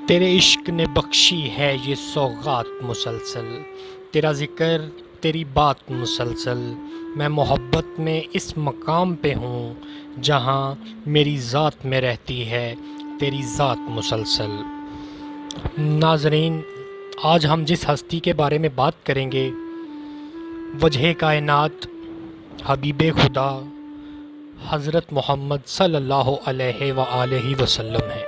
تیرے عشق نے بخشی ہے یہ سوغات مسلسل، تیرا ذکر تیری بات مسلسل، میں محبت میں اس مقام پہ ہوں جہاں میری ذات میں رہتی ہے تیری ذات مسلسل۔ ناظرین، آج ہم جس ہستی کے بارے میں بات کریں گے وجہ کائنات حبیب خدا حضرت محمد صلی اللہ علیہ وآلہ وسلم ہیں۔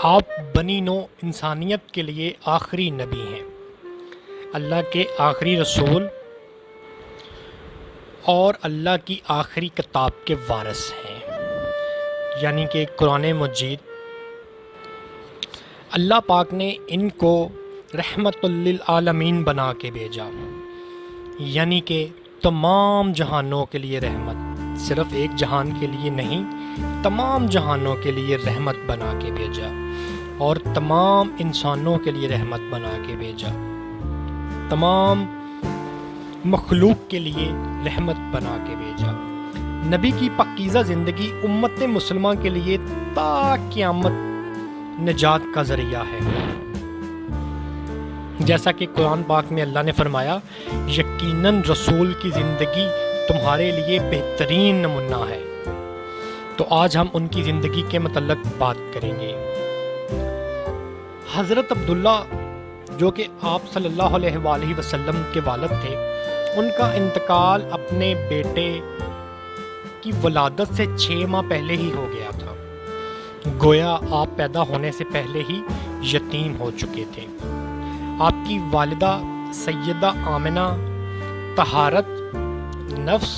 آپ بنی نوع انسانیت کے لیے آخری نبی ہیں، اللہ کے آخری رسول اور اللہ کی آخری کتاب کے وارث ہیں، یعنی کہ قرآن مجید۔ اللہ پاک نے ان کو رحمت للعالمین بنا کے بھیجا، یعنی کہ تمام جہانوں کے لیے رحمت، صرف ایک جہان کے لیے نہیں، تمام جہانوں کے لیے رحمت بنا کے بھیجا اور تمام انسانوں کے لیے رحمت بنا کے بھیجا، تمام مخلوق کے لیے رحمت بنا کے بھیجا۔ نبی کی پاکیزہ زندگی امت مسلمہ کے لیے تا قیامت نجات کا ذریعہ ہے، جیسا کہ قرآن پاک میں اللہ نے فرمایا یقیناً رسول کی زندگی تمہارے لیے بہترین نمونہ ہے۔ تو آج ہم ان کی زندگی کے متعلق بات کریں گے۔ حضرت عبداللہ جو کہ آپ صلی اللہ علیہ وآلہ وسلم کے والد تھے، ان کا انتقال اپنے بیٹے کی ولادت سے 6 ماہ پہلے ہی ہو گیا تھا، گویا آپ پیدا ہونے سے پہلے ہی یتیم ہو چکے تھے۔ آپ کی والدہ سیدہ آمنہ طہارت، نفس،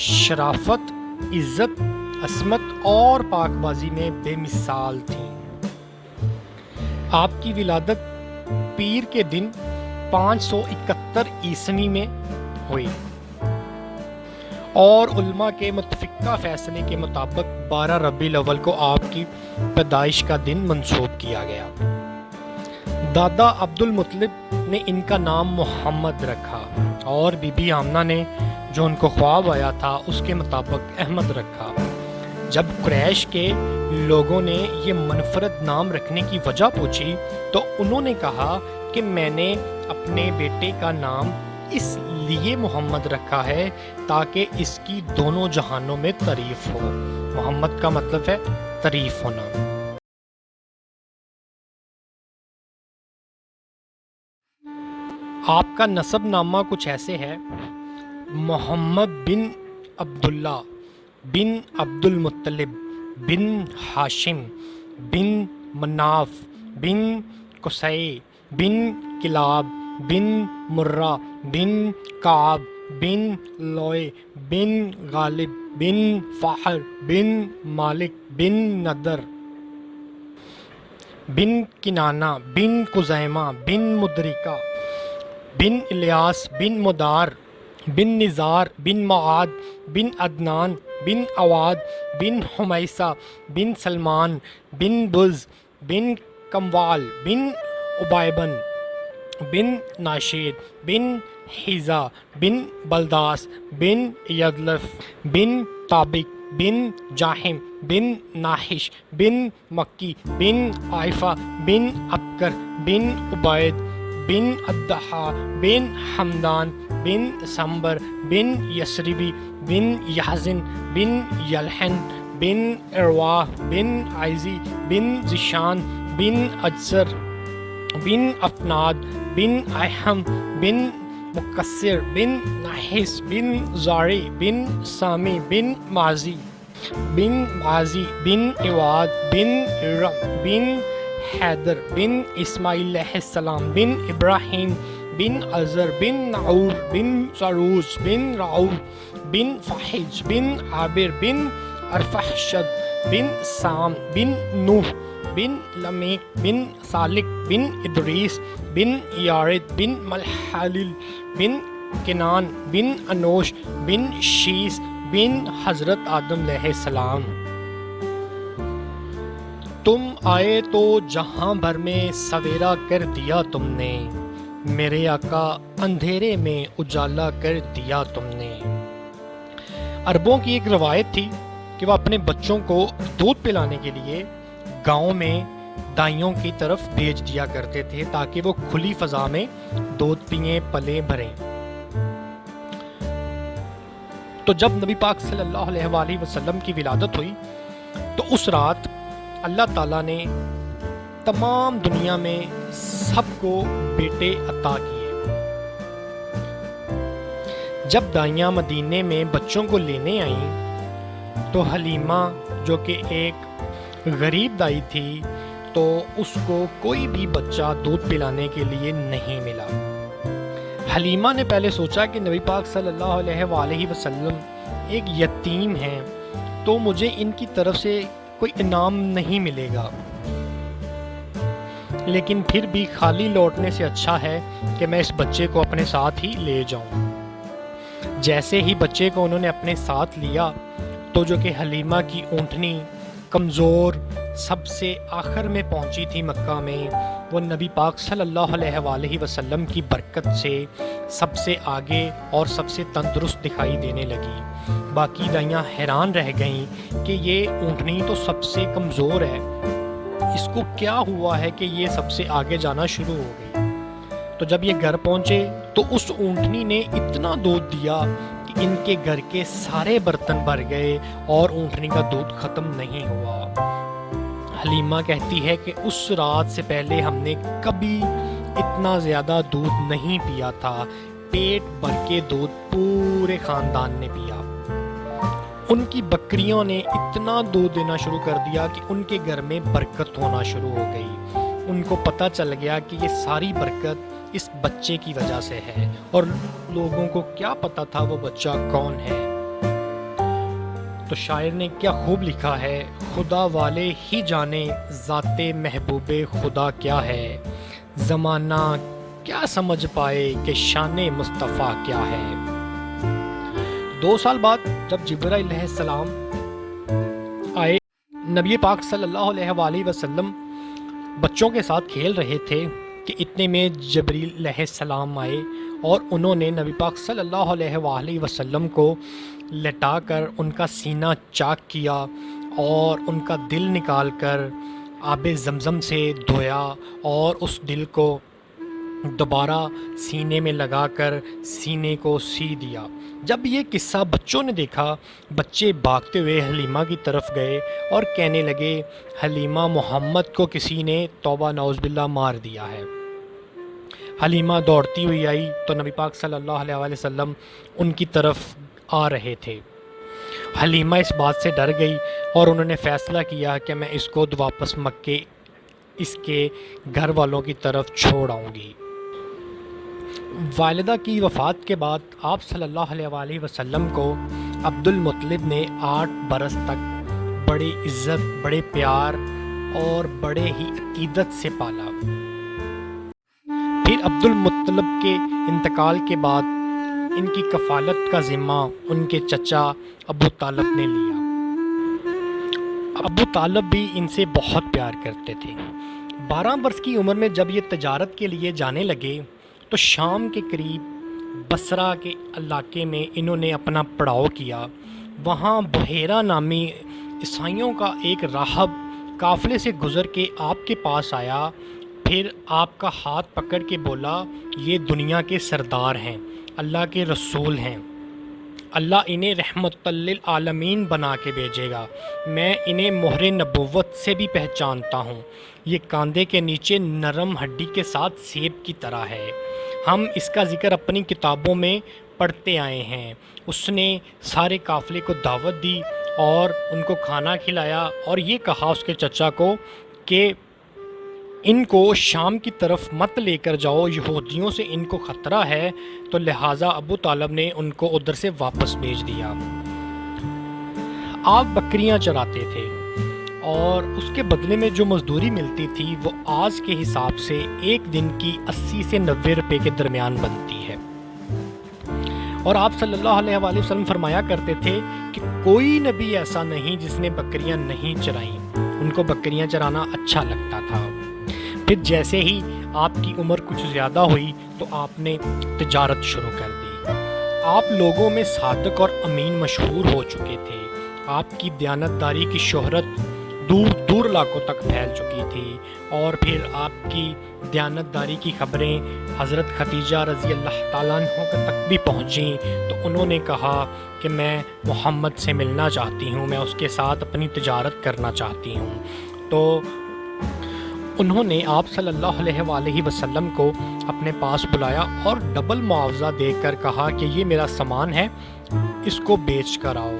شرافت، عزت، عصمت اور پاک بازی میں بے مثال تھیں۔ آپ کی ولادت پیر کے دن 571 عیسوی میں ہوئی اور علماء کے متفقہ فیصلے کے مطابق 12 ربیع الاول کو آپ کی پیدائش کا دن منسوب کیا گیا۔ دادا عبد المطلب نے ان کا نام محمد رکھا اور بی بی آمنہ نے جو ان کو خواب آیا تھا اس کے مطابق احمد رکھا۔ جب قریش کے لوگوں نے یہ منفرد نام رکھنے کی وجہ پوچھی تو انہوں نے کہا کہ میں نے اپنے بیٹے کا نام اس لیے محمد رکھا ہے تاکہ اس کی دونوں جہانوں میں تعریف ہو۔ محمد کا مطلب ہے تعریف ہونا۔ آپ کا نسب نامہ کچھ ایسے ہے: محمد بن عبداللہ بن عبد المطلب بن ہاشم بن مناف بن قصی بن کلاب بن مرہ بن کعب بن لوئے بن غالب بن فہر بن مالک بن ندر بن کنانہ بن خزیمہ بن مدرکہ بن الیاس بن مدار بن نزار بن معاد بن عدنان بن عواد بن حمیسہ بن سلمان بن بز بن کموال بن عبیبن بن ناشید بن حیزہ بن بلداس بن یدلف بن طابق بن جاہم بن ناحش بن مکی بن عائفہ بن ابکر بن عبید بن الدحا بن حمدان بن سمبر بن یسربی بن یحزن بن یلحن بن ارواح بن عیزی بن زشان بن اجزر بن افناد بن ایحم بن مقصر بن نحس بن زاری بن سامی بن مازی بن مازی بن عواد بن ارم بن حیدر بن اسماعیل علیہ السلام بن ابراہیم بن عزر بن نعور بن سروج بن رعو بن فحج بن عابر بن ارفحشد بن سام بن نوح بن لمیق بن سالک بن ادریس بن یارد بن ملحلل بن کنان بن انوش بن شیس بن حضرت آدم علیہ السلام۔ تم آئے تو جہاں بھر میں سویرا کر دیا تم نے، میرے آقا اندھیرے میں اجالا کر دیا تم نے۔ عربوں کی ایک روایت تھی کہ وہ اپنے بچوں کو دودھ پلانے کے لیے گاؤں میں دائیوں کی طرف بھیج دیا کرتے تھے تاکہ وہ کھلی فضا میں دودھ پئیں، پلیں بھریں۔ تو جب نبی پاک صلی اللہ علیہ وآلہ وسلم کی ولادت ہوئی تو اس رات اللہ تعالیٰ نے تمام دنیا میں سب کو بیٹے عطا کیے۔ جب دائیاں مدینے میں بچوں کو لینے آئیں تو حلیمہ جو کہ ایک غریب دائی تھی تو اس کو کوئی بھی بچہ دودھ پلانے کے لیے نہیں ملا۔ حلیمہ نے پہلے سوچا کہ نبی پاک صلی اللہ علیہ وآلہ وسلم ایک یتیم ہیں تو مجھے ان کی طرف سے کوئی انعام نہیں ملے گا، لیکن پھر بھی خالی لوٹنے سے اچھا ہے کہ میں اس بچے کو اپنے ساتھ ہی لے جاؤں۔ جیسے ہی بچے کو انہوں نے اپنے ساتھ لیا تو جو کہ حلیمہ کی اونٹنی کمزور سب سے آخر میں پہنچی تھی مکہ میں، وہ نبی پاک صلی اللہ علیہ وآلہ وسلم کی برکت سے سب سے آگے اور سب سے تندرست دکھائی دینے لگی۔ باقی دائیاں حیران رہ گئیں کہ یہ اونٹنی تو سب سے کمزور ہے، اس کو کیا ہوا ہے کہ یہ سب سے آگے جانا شروع ہو گئی۔ تو جب یہ گھر پہنچے تو اس اونٹنی نے اتنا دودھ دیا کہ ان کے گھر کے سارے برتن بھر گئے اور اونٹنی کا دودھ ختم نہیں ہوا۔ حلیمہ کہتی ہے کہ اس رات سے پہلے ہم نے کبھی اتنا زیادہ دودھ نہیں پیا تھا، پیٹ بھر کے دودھ پورے خاندان نے پیا۔ ان کی بکریوں نے اتنا دودھ دینا شروع کر دیا کہ ان کے گھر میں برکت ہونا شروع ہو گئی۔ ان کو پتہ چل گیا کہ یہ ساری برکت اس بچے کی وجہ سے ہے، اور لوگوں کو کیا پتہ تھا وہ بچہ کون ہے۔ تو شاعر نے کیا خوب لکھا ہے، خدا والے ہی جانے ذات محبوب خدا کیا ہے، زمانہ کیا سمجھ پائے کہ شان مصطفیٰ کیا ہے۔ 2 سال بعد جب جبرائیل علیہ السلام آئے، نبی پاک صلی اللہ علیہ وآلہ وسلم بچوں کے ساتھ کھیل رہے تھے کہ اتنے میں جبریل علیہ السلام آئے اور انہوں نے نبی پاک صلی اللہ علیہ وآلہ وسلم کو لٹا کر ان کا سینہ چاک کیا اور ان کا دل نکال کر آب زمزم سے دھویا اور اس دل کو دوبارہ سینے میں لگا کر سینے کو سی دیا۔ جب یہ قصہ بچوں نے دیکھا، بچے بھاگتے ہوئے حلیمہ کی طرف گئے اور کہنے لگے، حلیمہ، محمد کو کسی نے توبہ نعوذ باللہ مار دیا ہے۔ حلیمہ دوڑتی ہوئی آئی تو نبی پاک صلی اللہ علیہ وآلہ وسلم ان کی طرف آ رہے تھے۔ حلیمہ اس بات سے ڈر گئی اور انہوں نے فیصلہ کیا کہ میں اس کو واپس مکے اس کے گھر والوں کی طرف چھوڑ آؤں گی۔ والدہ کی وفات کے بعد آپ صلی اللہ علیہ وآلہ وسلم کو عبد المطلب نے 8 برس تک بڑی عزت، بڑے پیار اور بڑے ہی عقیدت سے پالا۔ پھر عبد المطلب کے انتقال کے بعد ان کی کفالت کا ذمہ ان کے چچا ابو طالب نے لیا۔ ابو طالب بھی ان سے بہت پیار کرتے تھے۔ 12 برس کی عمر میں جب یہ تجارت کے لیے جانے لگے تو شام کے قریب بصرہ کے علاقے میں انہوں نے اپنا پڑاؤ کیا۔ وہاں بحیرہ نامی عیسائیوں کا ایک راہب قافلے سے گزر کے آپ کے پاس آیا، پھر آپ کا ہاتھ پکڑ کے بولا، یہ دنیا کے سردار ہیں، اللہ کے رسول ہیں، اللہ انہیں رحمت للعالمین بنا کے بھیجے گا، میں انہیں مہر نبوت سے بھی پہچانتا ہوں، یہ کاندھے کے نیچے نرم ہڈی کے ساتھ سیب کی طرح ہے، ہم اس کا ذکر اپنی کتابوں میں پڑھتے آئے ہیں۔ اس نے سارے قافلے کو دعوت دی اور ان کو کھانا کھلایا اور یہ کہا اس کے چچا کو کہ ان کو شام کی طرف مت لے کر جاؤ، یہودیوں سے ان کو خطرہ ہے، تو لہٰذا ابو طالب نے ان کو ادھر سے واپس بھیج دیا۔ آپ بکریاں چراتے تھے اور اس کے بدلے میں جو مزدوری ملتی تھی وہ آج کے حساب سے ایک دن کی 80 سے 90 روپے کے درمیان بنتی ہے۔ اور آپ صلی اللہ علیہ وآلہ وسلم فرمایا کرتے تھے کہ کوئی نبی ایسا نہیں جس نے بکریاں نہیں چرائیں، ان کو بکریاں چرانا اچھا لگتا تھا۔ پھر جیسے ہی آپ کی عمر کچھ زیادہ ہوئی تو آپ نے تجارت شروع کر دی۔ آپ لوگوں میں صادق اور امین مشہور ہو چکے تھے۔ آپ کی دیانتداری کی شہرت دور دور علاقوں تک پھیل چکی تھی، اور پھر آپ کی دیانتداری کی خبریں حضرت خدیجہ رضی اللہ تعالیٰ عنہ تک بھی پہنچیں، تو انہوں نے کہا کہ میں محمد سے ملنا چاہتی ہوں، میں اس کے ساتھ اپنی تجارت کرنا چاہتی ہوں۔ تو انہوں نے آپ صلی اللہ علیہ وآلہ وسلم کو اپنے پاس بلایا اور ڈبل معاوضہ دے کر کہا کہ یہ میرا سامان ہے، اس کو بیچ کر آؤ۔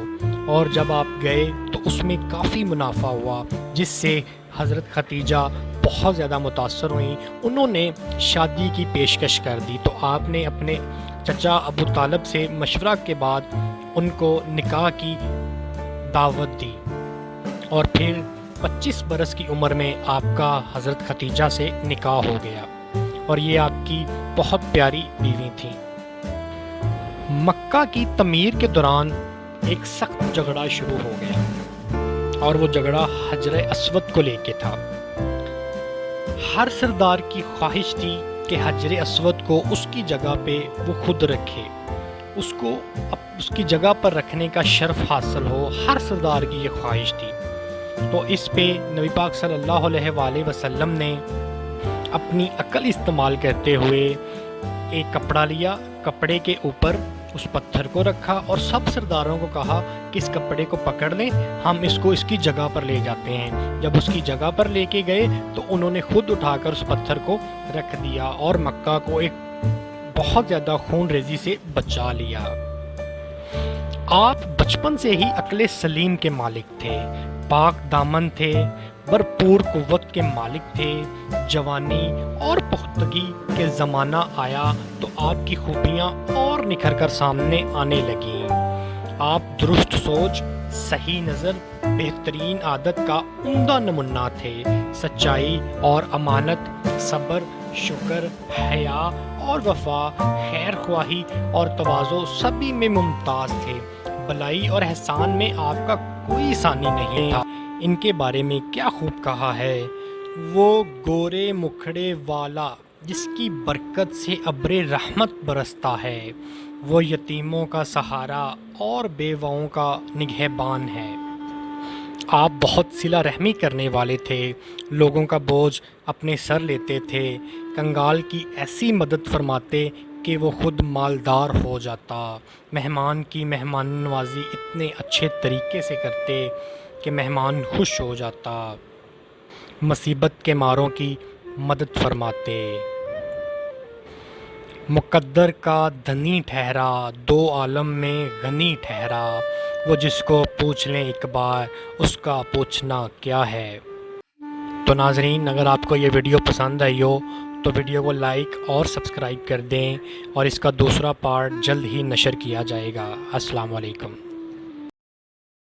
اور جب آپ گئے تو اس میں کافی منافع ہوا، جس سے حضرت خدیجہ بہت زیادہ متاثر ہوئیں۔ انہوں نے شادی کی پیشکش کر دی، تو آپ نے اپنے چچا ابو طالب سے مشورہ کے بعد ان کو نکاح کی دعوت دی، اور پھر 25 برس کی عمر میں آپ کا حضرت خدیجہ سے نکاح ہو گیا، اور یہ آپ کی بہت پیاری بیوی تھیں۔ مکہ کی تعمیر کے دوران ایک سخت جھگڑا شروع ہو گیا، اور وہ جھگڑا حجر اسود کو لے کے تھا۔ ہر سردار کی خواہش تھی کہ حجر اسود کو اس کی جگہ پہ وہ خود رکھے، اس کو اس کی جگہ پر رکھنے کا شرف حاصل ہو، ہر سردار کی یہ خواہش تھی۔ تو اس پہ نبی پاک صلی اللہ علیہ وآلہ وسلم نے اپنی عقل استعمال کرتے ہوئے ایک کپڑا لیا، کپڑے کے اوپر اس پتھر کو رکھا، اور سب سرداروں کو کہا کہ اس کپڑے کو پکڑ لیں، ہم اس کو اس کی جگہ پر لے جاتے ہیں۔ جب اس کی جگہ پر لے کے گئے تو انہوں نے خود اٹھا کر اس پتھر کو رکھ دیا، اور مکہ کو ایک بہت زیادہ خون ریزی سے بچا لیا۔ آپ بچپن سے ہی عقل سلیم کے مالک تھے، پاک دامن تھے، بھرپور قوت کے مالک تھے۔ جوانی اور پختگی کے زمانہ آیا تو آپ کی خوبیاں اور نکھر کر سامنے آنے لگیں۔ آپ درست سوچ، صحیح نظر، بہترین عادت کا عمدہ نمونہ تھے۔ سچائی اور امانت، صبر، شکر، حیا اور وفا، خیر خواہی اور تواضع سبھی میں ممتاز تھے۔ بلائی اور احسان میں آپ کا کوئی ثانی نہیں تھا۔ ان کے بارے میں کیا خوب کہا ہے، وہ گورے مکھڑے والا جس کی برکت سے ابر رحمت برستا ہے، وہ یتیموں کا سہارا اور بیواؤں کا نگہبان ہے۔ آپ بہت صلہ رحمی کرنے والے تھے، لوگوں کا بوجھ اپنے سر لیتے تھے، کنگال کی ایسی مدد فرماتے کہ وہ خود مالدار ہو جاتا، مہمان کی مہمان نوازی اتنے اچھے طریقے سے کرتے کہ مہمان خوش ہو جاتا، مصیبت کے ماروں کی مدد فرماتے۔ مقدر کا دھنی ٹھہرا، دو عالم میں غنی ٹھہرا، وہ جس کو پوچھ لیں ایک بار اس کا پوچھنا کیا ہے۔ تو ناظرین، اگر آپ کو یہ ویڈیو پسند آئی ہو تو ویڈیو کو لائک اور سبسکرائب کر دیں، اور اس کا دوسرا پارٹ جلد ہی نشر کیا جائے گا۔ السلام علیکم۔